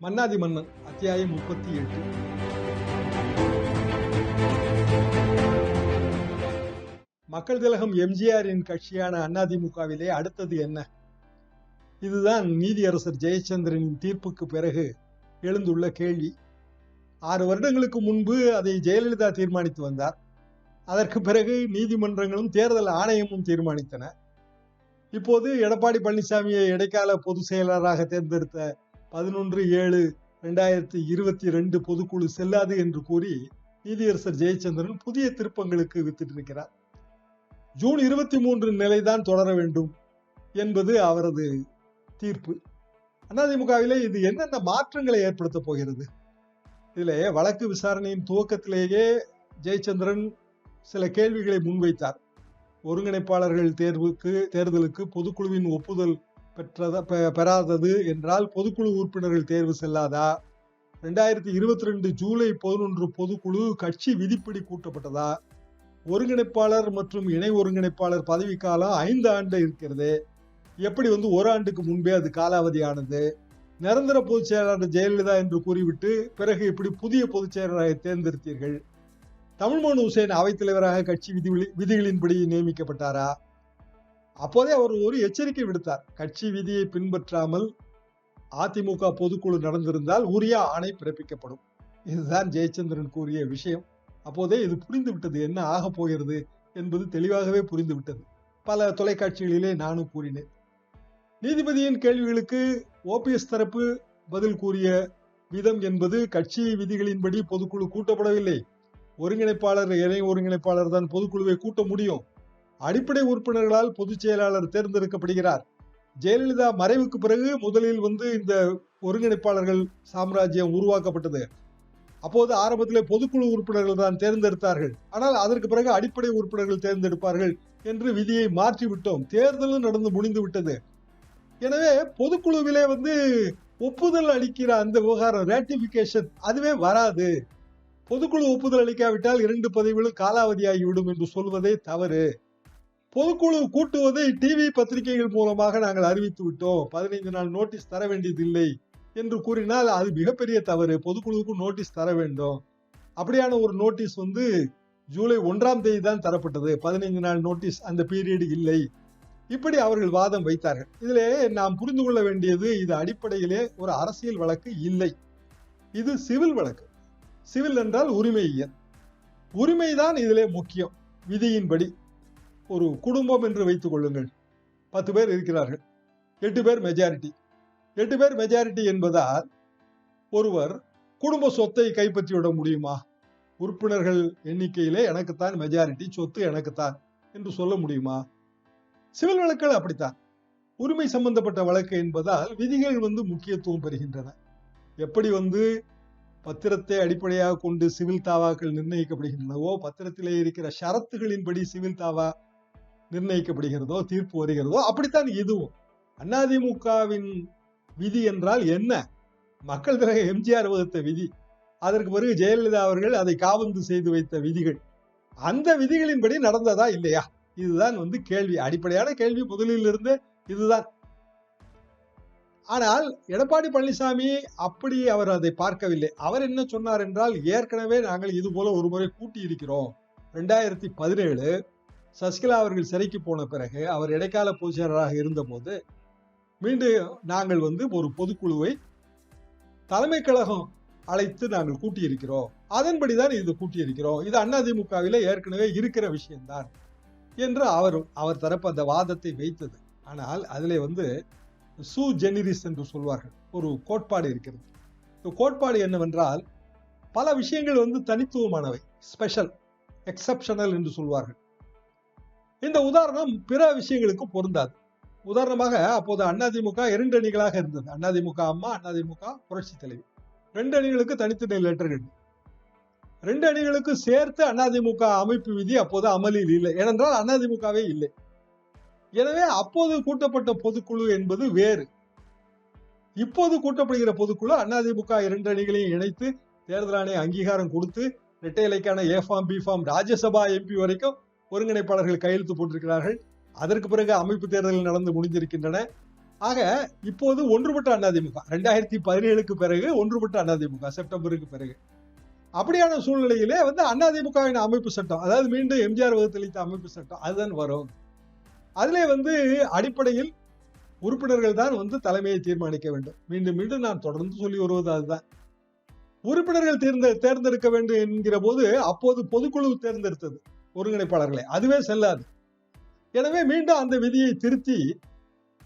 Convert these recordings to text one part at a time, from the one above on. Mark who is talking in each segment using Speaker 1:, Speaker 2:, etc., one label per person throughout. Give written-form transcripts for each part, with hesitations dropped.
Speaker 1: மன்னாதி மன்னன் அத்தியாயம் 38. மக்கள் திலகம் எம்ஜிஆரின் கட்சியான அதிமுகவிலே அடுத்தது என்ன? இதுதான் நீதியரசர் ஜெயச்சந்திரனின் தீர்ப்புக்கு பிறகு எழுந்துள்ள கேள்வி. 6 வருடங்களுக்கு முன்பு அதை ஜெயலலிதா தீர்மானித்து வந்தார். அதற்கு பிறகு நீதிமன்றங்களும் தேர்தல் ஆணையமும் தீர்மானித்தன. இப்போது எடப்பாடி பழனிசாமியை இடைக்கால பொதுச் செயலாளராக தேர்ந்தெடுத்த 11/7/2022 பொதுக்குழு செல்லாது என்று கூறி நீதியரசர் ஜெயச்சந்திரன் புதிய திருப்பங்களுக்கு வித்திட்டிருக்கிறார். ஜூன் 23 நிலைதான் தொடர வேண்டும் என்பது அவரது தீர்ப்பு. அதிமுகவிலே இது என்னென்ன மாற்றங்களை ஏற்படுத்த போகிறது? இதிலே வழக்கு விசாரணையின் துவக்கத்திலேயே ஜெயச்சந்திரன் சில கேள்விகளை முன்வைத்தார். ஒருங்கிணைப்பாளர்கள் தேர்தலுக்கு பொதுக்குழுவின் ஒப்புதல் பெறாதது என்றால் பொதுக்குழு உறுப்பினர்கள் தேர்வு செல்லாதா? 2022 ஜூலை 11 பொதுக்குழு கட்சி விதிப்படி கூட்டப்பட்டதா? ஒருங்கிணைப்பாளர் மற்றும் இணை ஒருங்கிணைப்பாளர் பதவிக்காலம் 5 ஆண்டு இருக்கிறது. எப்படி 1 ஆண்டுக்கு முன்பே அது காலாவதியானது? நிரந்தர பொதுச் செயலாளர் ஜெயலலிதா என்று கூறிவிட்டு பிறகு இப்படி புதிய பொதுச் செயலாளரை தேர்ந்தெடுத்தீர்கள். தமிழ்மோகன் ஹுசைன் அவைத்தலைவராக கட்சி விதிகளின்படி நியமிக்கப்பட்டாரா? அப்போதே அவர் ஒரு எச்சரிக்கை விடுத்தார். கட்சி விதியை பின்பற்றாமல் அதிமுக பொதுக்குழு நடந்திருந்தால் உரிய ஆணை பிறப்பிக்கப்படும். இதுதான் ஜெயச்சந்திரன் கூறிய விஷயம். அப்போதே இது புரிந்து விட்டது, என்ன ஆக போகிறது என்பது தெளிவாகவே புரிந்து விட்டது. பல தொலைக்காட்சிகளிலே நானும் கூறினேன். நீதிபதியின் கேள்விகளுக்கு ஓபிஎஸ் தரப்பு பதில் கூறிய விதம் என்பது கட்சி விதிகளின்படி பொதுக்குழு கூட்டப்படவில்லை. ஒருங்கிணைப்பாளர் இணை ஒருங்கிணைப்பாளர் தான் பொதுக்குழுவை கூட்ட முடியும். அடிப்படை உறுப்பினர்களால் பொதுச் செயலாளர் தேர்ந்தெடுக்கப்படுகிறார். ஜெயலலிதா மறைவுக்கு பிறகு முதலில் இந்த ஒருங்கிணைப்பாளர்கள் சாம்ராஜ்யம் உருவாக்கப்பட்டது. அப்போது ஆரம்பத்திலே பொதுக்குழு உறுப்பினர்கள் தான் தேர்ந்தெடுத்தார்கள். ஆனால் அதற்கு பிறகு அடிப்படை உறுப்பினர்கள் தேர்ந்தெடுப்பார்கள் என்று விதியை மாற்றி விட்டோம். தேர்தலும் நடந்து முடிந்து விட்டது. எனவே பொதுக்குழுவிலே ஒப்புதல் அளிக்கிற அந்த விவகாரம் ரேட்டிபிகேஷன் அதுவே வராது. பொதுக்குழு ஒப்புதல் அளிக்காவிட்டால் 2 பதவிகளும் காலாவதியாகிவிடும் என்று சொல்வதே தவறு. பொதுக்குழு கூட்டுவதை டிவி பத்திரிகைகள் மூலமாக நாங்கள் அறிவித்து விட்டோம், 15 நாள் நோட்டீஸ் தர வேண்டியதில்லை என்று கூறினால் அது மிகப்பெரிய தவறு. பொதுக்குழுவுக்கு நோட்டீஸ் தர வேண்டும். அப்படியான ஒரு நோட்டீஸ் ஜூலை 1ஆம் தேதி தான் தரப்பட்டது. 15 நாள் நோட்டீஸ் அந்த பீரியட் இல்லை. இப்படி அவர்கள் வாதம் வைத்தார்கள். இதிலே நாம் புரிந்து கொள்ள வேண்டியது, இது அடிப்படையிலே ஒரு அரசியல் வழக்கு இல்லை. இது சிவில் வழக்கு. சிவில் என்றால் உரிமையியல். உரிமைதான் இதிலே முக்கியம். விதியின்படி ஒரு குடும்பம் என்று வைத்துக் கொள்ளுங்கள். 10 பேர் இருக்கிறார்கள். 8 பேர் மெஜாரிட்டி. 8 பேர் மெஜாரிட்டி என்பதால் ஒருவர் குடும்ப சொத்தை கைப்பற்றிவிட முடியுமா? உறுப்பினர்கள் எண்ணிக்கையிலே எனக்குத்தான் மெஜாரிட்டி, சொத்து எனக்குத்தான் என்று சொல்ல முடியுமா? சிவில் வழக்குகள் அப்படித்தான். உரிமை சம்பந்தப்பட்ட வழக்கு என்பதால் விதிகள் முக்கியத்துவம் பெறுகின்றன. எப்படி பத்திரத்தை அடிப்படையாக கொண்டு சிவில் தாவாக்கள் நிர்ணயிக்கப்படுகின்றனவோ, பத்திரத்திலே இருக்கிற ஷரத்துகளின்படி சிவில் தாவா நிர்ணயிக்கப்படுகிறதோ, தீர்ப்பு வருகிறதோ, அப்படித்தான் இதுவும். அதிமுகவின் விதி என்றால் என்ன? மக்கள் திலக எம்ஜிஆர் வகுத்த விதி. அதற்கு பிறகு ஜெயலலிதா அவர்கள் அதை காபந்து செய்து வைத்த விதிகள். அந்த விதிகளின்படி நடந்ததா இல்லையா? இதுதான் கேள்வி. அடிப்படையான கேள்வி முதலில் இருந்து இதுதான். ஆனால் எடப்பாடி பழனிசாமி அப்படி அவர் அதை பார்க்கவில்லை. அவர் என்ன சொன்னார் என்றால், ஏற்கனவே நாங்கள் இது போல ஒரு முறை கூட்டி இருக்கிறோம். 2017 சசிகலா அவர்கள் சிறைக்கு போன பிறகு அவர் இடைக்கால பொதுச் செயலராக இருந்த போது மீண்டும் நாங்கள் ஒரு பொதுக்குழுவை தலைமை கழகம் அழைத்து நாங்கள் கூட்டியிருக்கிறோம். அதன்படிதான் இது கூட்டியிருக்கிறோம். இது அதிமுகவிலே ஏற்கனவே இருக்கிற விஷயம்தான் என்று அவர் தரப்பு அந்த வாதத்தை வைத்தது. ஆனால் அதிலே சூ ஜெனிரிஸ் என்று சொல்வார்கள், ஒரு கோட்பாடு இருக்கிறது. இந்த கோட்பாடு என்னவென்றால், பல விஷயங்கள் தனித்துவமானவை, ஸ்பெஷல், எக்ஸப்ஷனல் என்று சொல்வார்கள். இந்த உதாரணம் பிற விஷயங்களுக்கு பொருந்தாது. உதாரணமாக அப்போது அதிமுக 2 அணிகளாக இருந்தது. அதிமுக அம்மா, அதிமுக புரட்சி தலைவி. 2 அணிகளுக்கு தனித்தனி லெட்டர்கள். 2 அணிகளுக்கு சேர்த்து அதிமுக அமைப்பு விதி அப்போது அமலில் இல்லை. ஏனென்றால் அதிமுகவே இல்லை. எனவே அப்போது கூட்டப்பட்ட பொதுக்குழு என்பது வேறு. இப்போது கூட்டப்படுகிற பொதுக்குழு அதிமுக 2 அணிகளையும் இணைத்து தேர்தல் ஆணைய அங்கீகாரம் கொடுத்து இரட்டை இலைக்கான A form, B form, Rajya Sabha MP வரைக்கும் ஒருங்கிணைப்பாளர்கள் கையெழுத்து போட்டிருக்கிறார்கள். அதற்கு பிறகு அமைப்பு தேர்தல்கள் நடந்து முடிந்திருக்கின்றன. ஆக இப்போது ஒன்றுபட்ட அதிமுக 2017க்கு பிறகு ஒன்றுபட்ட அதிமுக செப்டம்பருக்கு பிறகு அப்படியான சூழ்நிலையிலே அதிமுகவின் அமைப்பு சட்டம், அதாவது மீண்டும் எம்ஜிஆர் வகுத்தளித்த அமைப்பு சட்டம் அதுதான் வரும். அதிலே அடிப்படையில் உறுப்பினர்கள் தான் தலைமையை தீர்மானிக்க வேண்டும். மீண்டும் மீண்டும் நான் தொடர்ந்து சொல்லி வருவது அதுதான். உறுப்பினர்கள் தேர்ந்தெடுக்க வேண்டும் என்கிற போது அப்போது பொதுக்குழு தேர்ந்தெடுத்தது ஒருங்கிணைப்பாளர்களை, அதுவே செல்லாது. எனவே மீண்டும் அந்த விதியை திருத்தி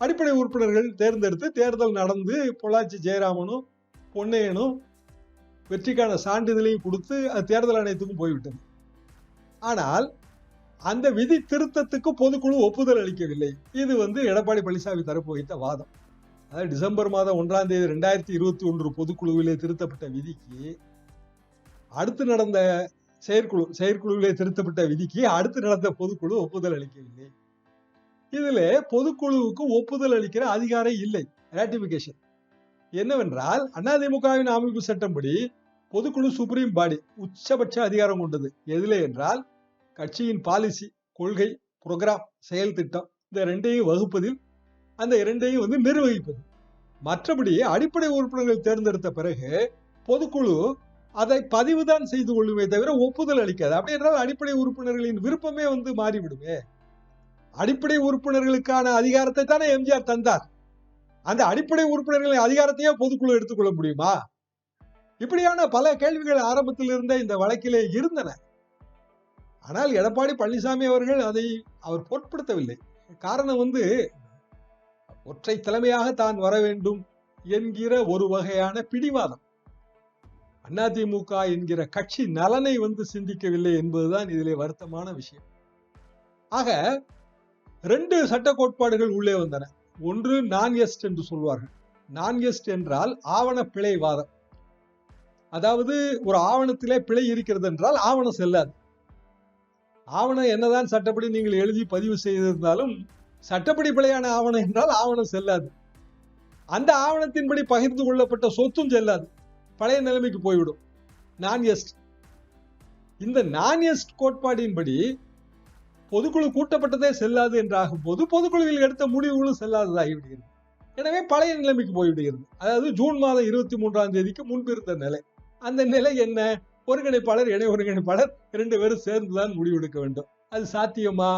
Speaker 1: அடிப்படை உறுப்பினர்கள் தேர்ந்தெடுத்து தேர்தல் நடந்து பொள்ளாச்சி ஜெயராமனும் பொன்னையனும் வெற்றிக்கான சான்றிதழையும் கொடுத்து தேர்தல் ஆணையத்துக்கும் போய்விட்டது. ஆனால் அந்த விதி திருத்தத்துக்கு பொதுக்குழு ஒப்புதல் அளிக்கவில்லை. இது எடப்பாடி பழனிசாமி தரப்பு வைத்த வாதம். அதாவது டிசம்பர் மாதம் 1ஆம் தேதி 2021 பொதுக்குழுவிலே திருத்தப்பட்ட விதிக்கு அடுத்து நடந்த செயற்குழுவிலே திருத்தப்பட்ட விதிக்கு அடுத்து நடந்த பொதுக்குழு ஒப்புதல் அளிக்கவில்லை. இதுல பொதுக்குழுவுக்கு ஒப்புதல் அளிக்கிற அதிகாரம் இல்லை, ராட்டிபிகேஷன். என்னவென்றால் அதிமுகவின் அமைப்பு சட்டம்படி பொதுக்குழு சுப்ரீம் பாடி, உச்சபட்ச அதிகாரம் கொண்டது. எதிலே என்றால் கட்சியின் பாலிசி, கொள்கை, புரோகிராம், செயல் திட்டம், இந்த ரெண்டையும் வகுப்பதில், அந்த இரண்டையும் நிர்வகிப்பது. மற்றபடி அடிப்படை உறுப்பினர்கள் தேர்ந்தெடுத்த பிறகு பொதுக்குழு அதை பதிவுதான் செய்து கொள்ளுமே தவிர ஒப்புதல் அளிக்காது. அப்படி என்றால் அடிப்படை உறுப்பினர்களின் விருப்பமே மாறிவிடுமே. அடிப்படை உறுப்பினர்களுக்கான அதிகாரத்தை தானே எம்ஜிஆர் தந்தார். அந்த அடிப்படை உறுப்பினர்களின் அதிகாரத்தையே பொதுக்குழு எடுத்துக்கொள்ள முடியுமா? இப்படியான பல கேள்விகள் ஆரம்பத்தில் இருந்த இந்த வழக்கிலே இருந்தன. ஆனால் எடப்பாடி பழனிசாமி அவர்கள் அதை அவர் பொருட்படுத்தவில்லை. காரணம் ஒற்றை தலைமையாக தான் வர வேண்டும் என்கிற ஒரு வகையான பிடிவாதம். அதிமுக என்கிற கட்சி நலனை சிந்திக்கவில்லை என்பதுதான் இதிலே வருத்தமான விஷயம். ஆக 2 சட்ட கோட்பாடுகள் உள்ளே வந்தன. ஒன்று நான் எஸ்ட் என்று சொல்வார்கள். நான் எஸ்ட் என்றால் ஆவண பிழை வாதம். அதாவது ஒரு ஆவணத்திலே பிழை இருக்கிறது என்றால் ஆவணம் செல்லாது. ஆவணம் என்னதான் சட்டப்படி நீங்கள் எழுதி பதிவு செய்திருந்தாலும் சட்டப்படி பிழையான ஆவணம் என்றால் ஆவணம் செல்லாது. அந்த ஆவணத்தின்படி பகிர்ந்து கொள்ளப்பட்ட சொத்தும் செல்லாது, பழைய நிலைமைக்கு போய்விடும். நான் எஸ்ட். இந்த நான் எஸ்ட் கோட்பாடின்படி பொதுக்குழு கூட்டப்பட்டதே செல்லாது என்றாகும் போது பொதுக்குழுவில் எடுத்த முடிவுகளும் செல்லாததாகிவிடுகிறது. எனவே பழைய நிலைமைக்கு போய்விடுகிறது. அதாவது ஜூன் மாதம் 23ஆம் தேதிக்கு முன்பு இருந்த நிலை. அந்த நிலை என்ன? ஒருங்கிணைப்பாளர், இணை ஒருங்கிணைப்பாளர் 2 பேரும் சேர்ந்துதான் முடிவெடுக்க வேண்டும். அது சாத்தியமா?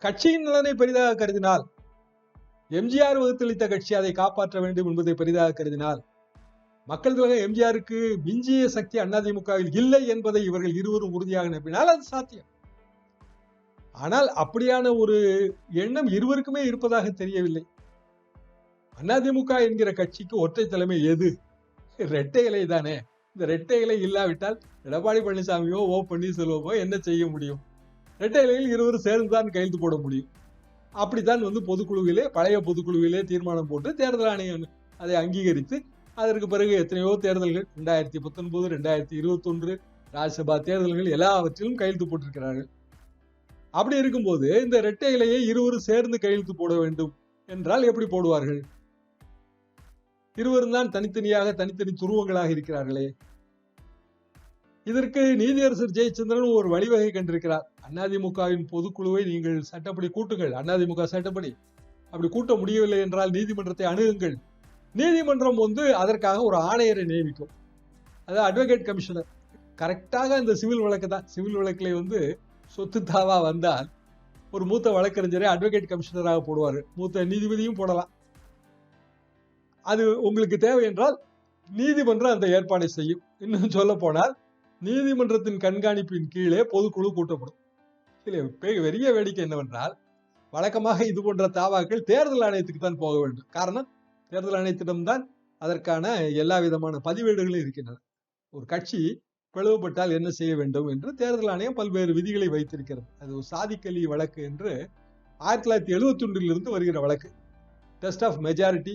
Speaker 1: கட்சியின் நலனை பெரிதாக கருதினால், எம்ஜிஆர் வகுத்தளித்த கட்சி அதை காப்பாற்ற வேண்டும் என்பதை பெரிதாக கருதினால், மக்கள் தலைவர் எம்ஜிஆருக்கு மிஞ்சிய சக்தி அதிமுகவில் இல்லை என்பதை இவர்கள் இருவரும் உறுதியாக நம்பினால் அது சாத்தியம். ஆனால் அப்படியான ஒரு எண்ணம் இருவருக்குமே இருப்பதாக தெரியவில்லை. அதிமுக என்கிற கட்சிக்கு ஒற்றை தலைமை எது? இரட்டை இலை தானே. இந்த இரட்டை இலை இல்லாவிட்டால் எடப்பாடி பழனிசாமியோ ஓ பன்னீர்செல்வமோ என்ன செய்ய முடியும்? இரட்டை இலையில் இருவரும் சேர்ந்துதான் கையெழுத்து போட முடியும். அப்படித்தான் பொதுக்குழுவிலே, பழைய பொதுக்குழுவிலே தீர்மானம் போட்டு தேர்தல் ஆணையம் அதை அங்கீகரித்து அதற்கு பிறகு எத்தனையோ தேர்தல்கள் 2019, 2021 ராஜ்யசபா தேர்தல்கள் எல்லாவற்றிலும் கையெழுத்து போட்டிருக்கிறார்கள். அப்படி இருக்கும்போது இந்த இரட்டை இலையை இருவரும் சேர்ந்து கையெழுத்து போட வேண்டும் என்றால் எப்படி போடுவார்கள்? இருவரும் தான் தனித்தனி துருவங்களாக இருக்கிறார்களே. இதற்கு நீதியரசர் ஜெயச்சந்திரன் ஒரு வழிவகை கண்டிருக்கிறார். அதிமுகவின் பொதுக்குழுவை நீங்கள் சட்டப்படி கூட்டுங்கள், அதிமுக சட்டப்படி. அப்படி கூட்ட முடியவில்லை என்றால் நீதிமன்றத்தை அணுகுங்கள். நீதிமன்றம் அதற்காக ஒரு ஆணையரை நியமிக்கும். அதாவது அட்வொகேட் கமிஷனர். கரெக்டாக இந்த சிவில் வழக்கு தான். சிவில் வழக்கிலே சொத்து தாவா வந்தால் ஒரு மூத்த வழக்கறிஞரை அட்வொகேட் கமிஷனராக போடுவார்கள். மூத்த நீதிபதியும் போடலாம். அது உங்களுக்கு தேவை என்றால் நீதிமன்றம் அந்த ஏற்பாடை செய்யும். இன்னும் சொல்ல போனால் நீதிமன்றத்தின் கண்காணிப்பின் கீழே பொதுக்குழு கூட்டப்படும். பெரிய வேடிக்கை என்னவென்றால், வழக்கமாக இது போன்ற தாவாக்கள் தேர்தல் ஆணையத்துக்கு தான் போக வேண்டும். காரணம், தேர்தல் ஆணையத்திடம்தான் அதற்கான எல்லா விதமான பதிவேடுகளும் இருக்கின்றன. ஒரு கட்சி பிளவுபட்டால் என்ன செய்ய வேண்டும் என்று தேர்தல் ஆணையம் பல்வேறு விதிகளை வைத்திருக்கிறது. அது ஒரு சாதிக்கலி வழக்கு என்று 1971 வருகிற வழக்கு. Test of majority.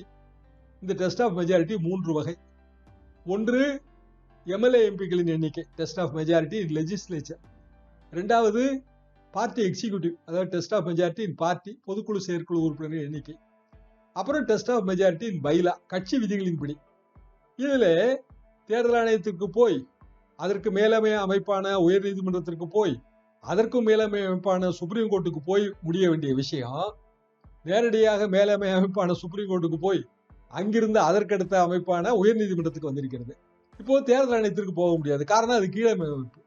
Speaker 1: இந்த டெஸ்ட் ஆஃப் மெஜாரிட்டி 3 வகை. ஒன்று எம்எல்ஏ எம்பிக்களின் எண்ணிக்கை, test of majority in legislature. 2வது பார்ட்டி எக்ஸிக்யூட்டிவ், அதாவது test of majority in party, பொதுக்குழு செயற்குழு உறுப்பினர்கள் எண்ணிக்கை. அப்புறம் test of majority in bylaw, கட்சி விதிகளின்படி. இதில் தேர்தல் ஆணையத்துக்கு போய், அதற்கு மேலமை அமைப்பான உயர் நீதிமன்றத்திற்கு போய், அதற்கும் மேலமை அமைப்பான சுப்ரீம் கோர்ட்டுக்கு போய் முடிய வேண்டிய விஷயம் நேரடியாக மேலமை அமைப்பான சுப்ரீம் கோர்ட்டுக்கு போய் அங்கிருந்து அதற்கடுத்த அமைப்பான உயர் நீதிமன்றத்துக்கு வந்திருக்கிறது. இப்போ தேர்தல் ஆணையத்திற்கு போக முடியாது. காரணம் அது கீழமை அமைப்பு.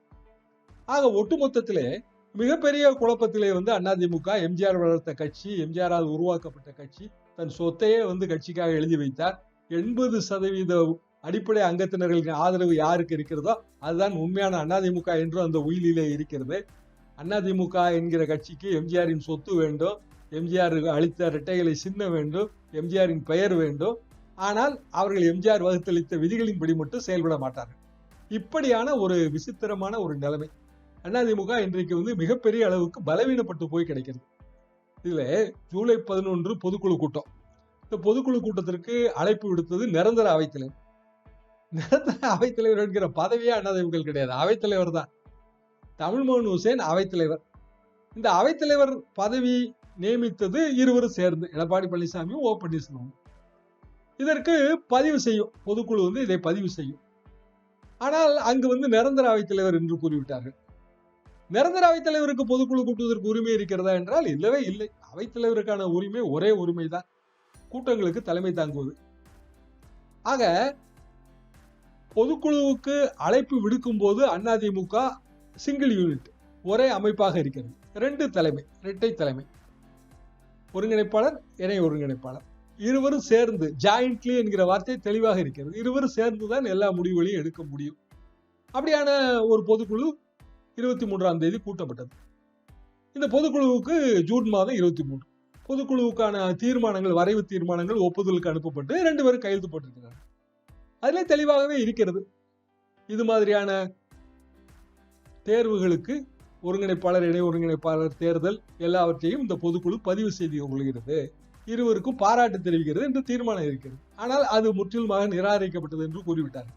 Speaker 1: ஆக ஒட்டுமொத்தத்திலே மிகப்பெரிய குழப்பத்திலே அதிமுக எம்ஜிஆர் வளர்த்த கட்சி, எம்ஜிஆரால் உருவாக்கப்பட்ட கட்சி, தன் சொத்தையே கட்சிக்காக எழுதி வைத்தார். 80% அடிப்படை அங்கத்தினர்களின் ஆதரவு யாருக்கு இருக்கிறதோ அதுதான் உண்மையான அதிமுக என்று அந்த உயிலிலே இருக்கிறது. அதிமுக என்கிற கட்சிக்கு எம்ஜிஆரின் சொத்து வேண்டும், எம்ஜிஆர் அளித்த இரட்டைகளை சின்ன வேண்டும், எம்ஜிஆரின் பெயர் வேண்டும். ஆனால் அவர்கள் எம்ஜிஆர் வகுத்தளித்த விதிகளின்படி மட்டும் செயல்பட மாட்டார்கள். இப்படியான ஒரு விசித்திரமான ஒரு நிலைமை அதிமுக இன்றைக்கு மிகப்பெரிய அளவுக்கு பலவீனப்பட்டு போய் கிடைக்கிறது. இதுல ஜூலை 11 பொதுக்குழு கூட்டம். இந்த பொதுக்குழு கூட்டத்திற்கு அழைப்பு விடுத்தது நிரந்தர அவைத்தலைவர். நிரந்தர அவைத்தலைவர் என்கிற பதவியே அதிமுக கிடையாது, அவைத்தலைவர் தான். தமிழ்மோகன் ஹுசேன் அவைத்தலைவர். இந்த அவைத்தலைவர் பதவி நியமித்தது இருவரும் சேர்ந்து, எடப்பாடி பழனிசாமியும் ஓ பன்னீர்செல்வம். இதற்கு பதிவு செய்யும் பொதுக்குழு இதை பதிவு செய்யும். ஆனால் அங்கு நிரந்தர அவைத்தலைவர் என்று கூறிவிட்டார்கள். நிரந்தர அவைத்தலைவருக்கு பொதுக்குழு கூட்டுவதற்கு உரிமை இருக்கிறதா என்றால் இல்லவே இல்லை. அவைத்தலைவருக்கான உரிமை ஒரே உரிமைதான், கூட்டங்களுக்கு தலைமை தாங்குவது. ஆக பொதுக்குழுவுக்கு அழைப்பு விடுக்கும் போது அதிமுக சிங்கிள் யூனிட், ஒரே அமைப்பாக இருக்கிறது. 2 தலைமை, இரட்டை தலைமை, ஒருங்கிணைப்பாளர், இணை ஒருங்கிணைப்பாளர், இருவரும் சேர்ந்து, ஜாயிண்ட்லி என்கிற வார்த்தை தெளிவாக இருக்கிறது. இருவரும் சேர்ந்துதான் எல்லா முடிவுகளையும் எடுக்க முடியும். அப்படியான ஒரு பொதுக்குழு 23ஆம் தேதி கூட்டப்பட்டது. இந்த பொதுக்குழுவுக்கு ஜூன் மாதம் 23 பொதுக்குழுவுக்கான தீர்மானங்கள், வரைவு தீர்மானங்கள் ஒப்புதலுக்கு அனுப்பப்பட்டு 2 பேரும் கையெழுத்து போட்டிருக்கிறார்கள். அதிலே தெளிவாகவே இருக்கிறது, இது மாதிரியான தேர்வுகளுக்கு ஒருங்கிணைப்பாளர், இணை ஒருங்கிணைப்பாளர் தேர்தல் எல்லாவற்றையும் இந்த பொதுக்குழு பதிவு செய்து கொள்கிறது, இருவருக்கும் பாராட்டு தெரிவிக்கிறது என்று தீர்மானம் இருக்கிறது. ஆனால் அது முற்றிலுமாக நிராகரிக்கப்பட்டது என்று கூறிவிட்டார்.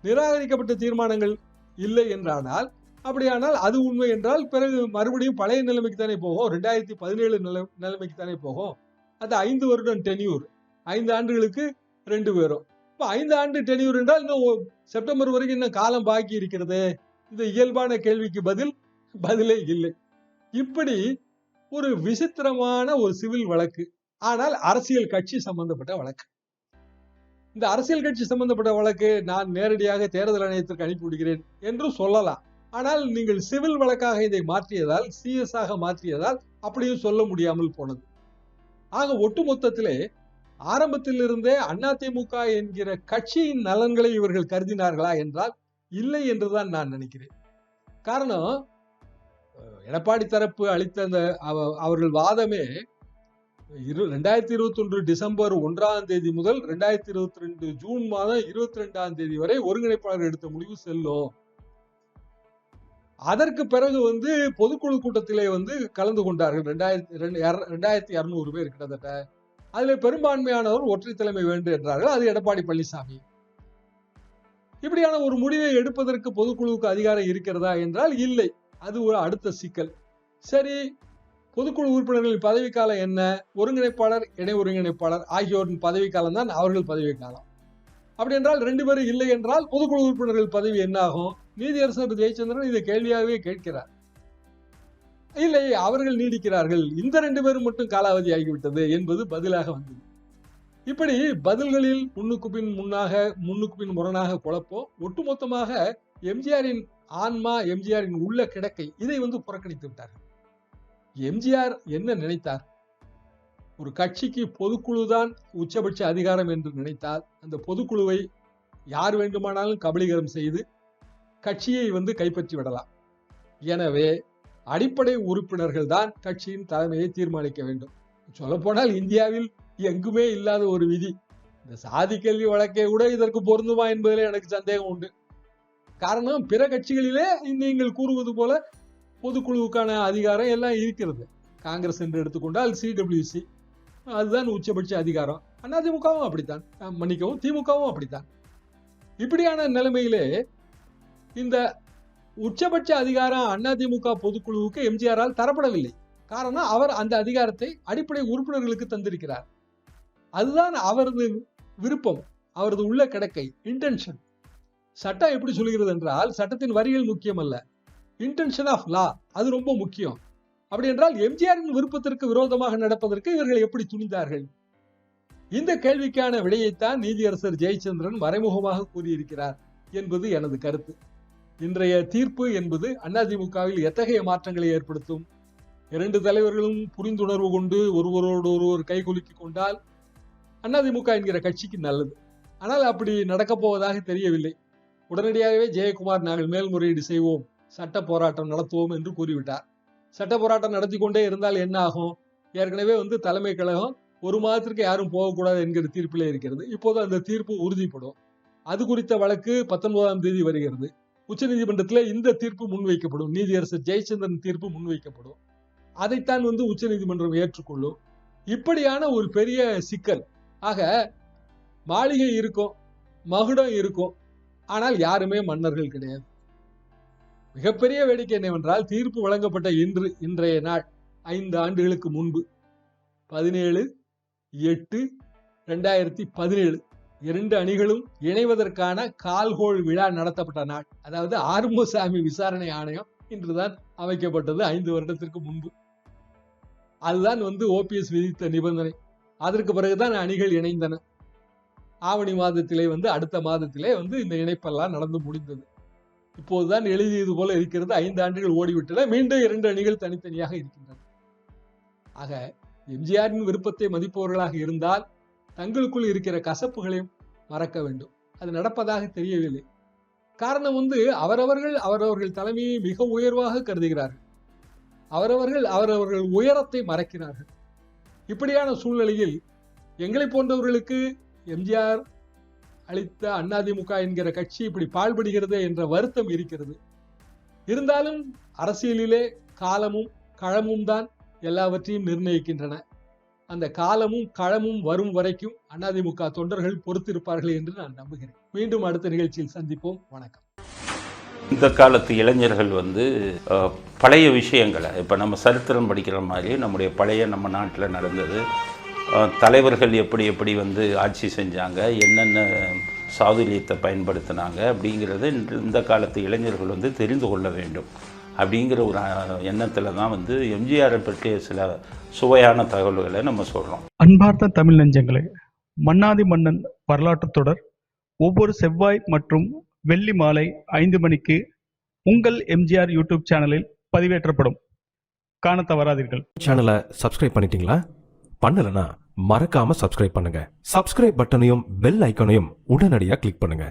Speaker 1: நிராகரிக்கப்பட்ட தீர்மானங்கள் இல்லை என்றானால், அப்படியானால் அது உண்மை என்றால் பிறகு மறுபடியும் பழைய நிலைமைக்கு தானே போகும், 2017 நிலைமைக்கு தானே போகும். அது 5 வருடம் டென்யூர், 5 ஆண்டுகளுக்கு 2 பேரும். இப்ப 5 ஆண்டு டென்யூர் என்றால் இன்னும் செப்டம்பர் வரைக்கும் இன்னும் காலம் பாக்கி இருக்கிறது. இந்த இயல்பான கேள்விக்கு பதிலே இல்லை. இப்படி ஒரு விசித்திரமான ஒரு சிவில் வழக்கு, ஆனால் அரசியல் கட்சி சம்பந்தப்பட்ட வழக்கு. இந்த அரசியல் கட்சி சம்பந்தப்பட்ட வழக்கு நான் நேரடியாக தேர்தல் ஆணையத்திற்கு அனுப்பிவிடுகிறேன் என்று சொல்லலாம். ஆனால் நீங்கள் சிவில் வழக்காக இதை மாற்றியதால், CS ஆக மாற்றியதால் அப்படியும் சொல்ல முடியாமல் போனது. ஆக ஒட்டுமொத்தத்திலே ஆரம்பத்தில் இருந்தே அதிமுக என்கிற கட்சியின் நலன்களை இவர்கள் கருதினார்களா என்றால் இல்லை என்றுதான் நான் நினைக்கிறேன். காரணம், எடப்பாடி தரப்பு அளித்த அந்த அவர்கள் வாதமே 2021 டிசம்பர் 1ஆம் தேதி முதல் 2022 ஜூன் மாதம் 22ஆம் தேதி வரை ஒருங்கிணைப்பாளர் எடுத்த முடிவு செல்லும். அதற்கு பிறகு பொதுக்குழு கூட்டத்திலே கலந்து கொண்டார்கள் 2200 பேர் கிட்டத்தட்ட. அதுல பெரும்பான்மையானவர் ஒற்றை தலைமை வேண்டும் என்றார்கள், அது எடப்பாடி பழனிசாமி. இப்படியான ஒரு முடிவை எடுப்பதற்கு பொதுக்குழுவுக்கு அதிகாரம் இருக்கிறதா என்றால் இல்லை, அது ஒரு அடுத்த சிக்கல். சரி, பொதுக்குழு உறுப்பினர்களின் பதவிக்காலம் என்ன? ஒருங்கிணைப்பாளர், இணை ஒருங்கிணைப்பாளர் ஆகியோரின் பதவிக்காலம் தான் அவர்கள் பதவிக்காலம். அப்படி என்றால் 2 பேரும் இல்லை என்றால் பொதுக்குழு உறுப்பினர்கள் பதவி என்ன ஆகும்? நீதியரசர் ஜெயச்சந்திரன் இதை கேள்வியாகவே கேட்கிறார். இல்லை, அவர்கள் நீடிக்கிறார்கள், இந்த 2 பேரும் மட்டும் காலாவதி ஆகிவிட்டது என்பது பதிலாக வந்தது. இப்படி பதில்களில் முன்னுக்கு பின் முரணாக குழப்பம். ஒட்டுமொத்தமாக எம்ஜிஆரின் ஆன்மா, எம்ஜிஆரின் உள்ள கிடக்கை, இதை புறக்கணித்து விட்டார்கள். எம்ஜிஆர் என்ன நினைத்தார்? ஒரு கட்சிக்கு பொதுக்குழுதான் உச்சபட்ச அதிகாரம் என்று நினைத்தால் அந்த பொதுக்குழுவை யார் வேண்டுமானாலும் கபலீகரம் செய்து கட்சியை கைப்பற்றி விடலாம். எனவே அடிப்படை உறுப்பினர்கள் தான் கட்சியின் தலைமையை தீர்மானிக்க வேண்டும். சொல்ல போனால் இந்தியாவில் எங்குமே இல்லாத ஒரு விதி. இந்த சாதி கேள்வி வழக்கை கூட இதற்கு பொருந்துமா என்பதில் எனக்கு சந்தேகம் உண்டு. காரணம், பிற கட்சிகளிலே நீங்கள் கூறுவது போல பொதுக்குழுவுக்கான அதிகாரம் எல்லாம் இருக்கிறது. காங்கிரஸ் என்று எடுத்துக்கொண்டால் CWC, அதுதான் உச்சபட்ச அதிகாரம். அதிமுகவும் அப்படித்தான், மன்னிக்கவும் திமுகவும் அப்படித்தான். இப்படியான நிலைமையிலே இந்த உச்சபட்ச அதிகாரம் அதிமுக பொதுக்குழுவுக்கு எம்ஜிஆரால் தரப்படவில்லை. காரணம், அவர் அந்த அதிகாரத்தை அடிப்படை உறுப்பினர்களுக்கு தந்திருக்கிறார். அதுதான் அவரது விருப்பம், அவரது உள்ள கிடக்கை, இன்டென்ஷன். சட்டம் எப்படி சொல்கிறது என்றால், சட்டத்தின் வரிகள் முக்கியம் அல்ல, இன்டென்ஷன் ஆஃப் லா அது ரொம்ப முக்கியம். அப்படி என்றால் எம்ஜிஆரின் விருப்பத்திற்கு விரோதமாக நடப்பதற்கு இவர்கள் எப்படி துணிந்தார்கள்? இந்த கேள்விக்கான விடையைத்தான் நீதியரசர் ஜெயச்சந்திரன் மறைமுகமாக கூறியிருக்கிறார் என்பது எனது கருத்து. இன்றைய தீர்ப்பு என்பது அதிமுகவில் எத்தகைய மாற்றங்களை ஏற்படுத்தும்? இரண்டு தலைவர்களும் புரிந்துணர்வு கொண்டு ஒருவரோடு ஒருவர் கைகுலுக்கிக் கொண்டால் அதிமுக என்கிற கட்சிக்கு நல்லது. ஆனால் அப்படி நடக்கப் போவதாக தெரியவில்லை. உடனடியாகவே ஜெயக்குமார் நாங்கள் மேல்முறையீடு செய்வோம், சட்ட போராட்டம் நடத்துவோம் என்று கூறிவிட்டார். சட்ட போராட்டம் நடத்தி கொண்டே இருந்தால் என்ன ஆகும்? ஏற்கனவே தலைமை கழகம் 1 மாதத்திற்கு யாரும் போகக்கூடாது என்கிற தீர்ப்பிலே இருக்கிறது. இப்போது அந்த தீர்ப்பு உறுதிப்படும். அது குறித்த வழக்கு 19ஆம் தேதி வருகிறது. உச்சநீதிமன்றத்தில் இந்த தீர்ப்பு முன்வைக்கப்படும். நீதியரசர் ஜெயச்சந்திரன் தீர்ப்பு முன்வைக்கப்படும். அதைத்தான் உச்சநீதிமன்றம் ஏற்றுக்கொள்ளும். இப்படியான ஒரு பெரிய சிக்கல். ஆக மாளிகை இருக்கும், மகுடம் இருக்கும், ஆனால் யாருமே மன்னர்கள் கிடையாது. மிகப்பெரிய வேடிக்கை என்னவென்றால், தீர்ப்பு வழங்கப்பட்ட இன்றைய நாள் 5 ஆண்டுகளுக்கு முன்பு 17/8/2017 2 அணிகளும் இணைவதற்கான கால்கோள் விழா நடத்தப்பட்ட நாள். அதாவது ஆறுமுகசாமி விசாரணை ஆணையம் இன்றுதான் அமைக்கப்பட்டது 5 வருடத்திற்கு முன்பு. அதுதான் ஓபிஎஸ் விதித்த நிபந்தனை. அதற்கு பிறகுதான் அணிகள் இணைந்தன. ஆவணி மாதத்திலே அடுத்த மாதத்திலே இந்த இணைப்பெல்லாம் நடந்து முடிந்தது. இப்போதுதான் எழுதியது போல இருக்கிறது. 5 ஆண்டுகள் ஓடிவிட்டன. மீண்டும் 2 அணிகள் தனித்தனியாக இருக்கின்றன. ஆக எம்ஜிஆரின் விருப்பத்தை மதிப்பவர்களாக இருந்தால் தங்களுக்குள் இருக்கிற கசப்புகளையும் மறக்க வேண்டும். அது நடப்பதாக தெரியவில்லை. காரணம் அவரவர்கள் தலைமையை மிக உயர்வாக கருதுகிறார்கள். அவரவர்கள் உயரத்தை மறைக்கிறார்கள். இப்படியான சூழ்நிலையில் எங்களை போன்றவர்களுக்கு எம்ஜிஆர் அளித்த அதிமுக என்கிற கட்சி இப்படி பாழ்படுகிறது என்ற வருத்தம் இருக்கிறது. இருந்தாலும் அரசியலிலே காலமும் களமும் தான் எல்லாவற்றையும் நிர்ணயிக்கின்றன. அந்த காலமும் களமும் வரும் வரைக்கும் அதிமுக தொண்டர்கள் பொறுத்திருப்பார்கள் என்று நான் நம்புகிறேன். மீண்டும் அடுத்த நிகழ்ச்சியில் சந்திப்போம். வணக்கம்.
Speaker 2: இந்த காலத்து இளைஞர்கள் பழைய விஷயங்களை, இப்போ நம்ம சரித்திரம் படிக்கிற மாதிரி நம்முடைய பழைய நம்ம நாட்டில் நடந்தது, தலைவர்கள் எப்படி ஆட்சி செஞ்சாங்க, என்னென்ன சாதுரியத்தை பயன்படுத்தினாங்க அப்படிங்கிறத இந்த காலத்து இளைஞர்கள் தெரிந்து கொள்ள வேண்டும் அப்படிங்கிற ஒரு எண்ணத்தில் தான் எம்ஜிஆரை பற்றிய சில சுவையான தகவல்களை நம்ம சொல்கிறோம்.
Speaker 3: அன்பார்ந்த தமிழ் நெஞ்சங்களே, மன்னாதி மன்னன் வரலாற்று தொடர் ஒவ்வொரு செவ்வாய் மற்றும் வெள்ளி மாலை 5 மணிக்கு உங்கள் எம்ஜிஆர் யூடியூப் சேனலில் பதிவேற்றப்படும். காண தவறாதீர்கள்.
Speaker 4: சேனலை சப்ஸ்கிரைப் பண்ணிட்டீங்களா? பண்ணலனா மறக்காம சப்ஸ்கிரைப் பண்ணுங்க. சப்ஸ்கிரைப் பட்டனையும் பெல் ஐகானையும் உடனடியாக கிளிக் பண்ணுங்க.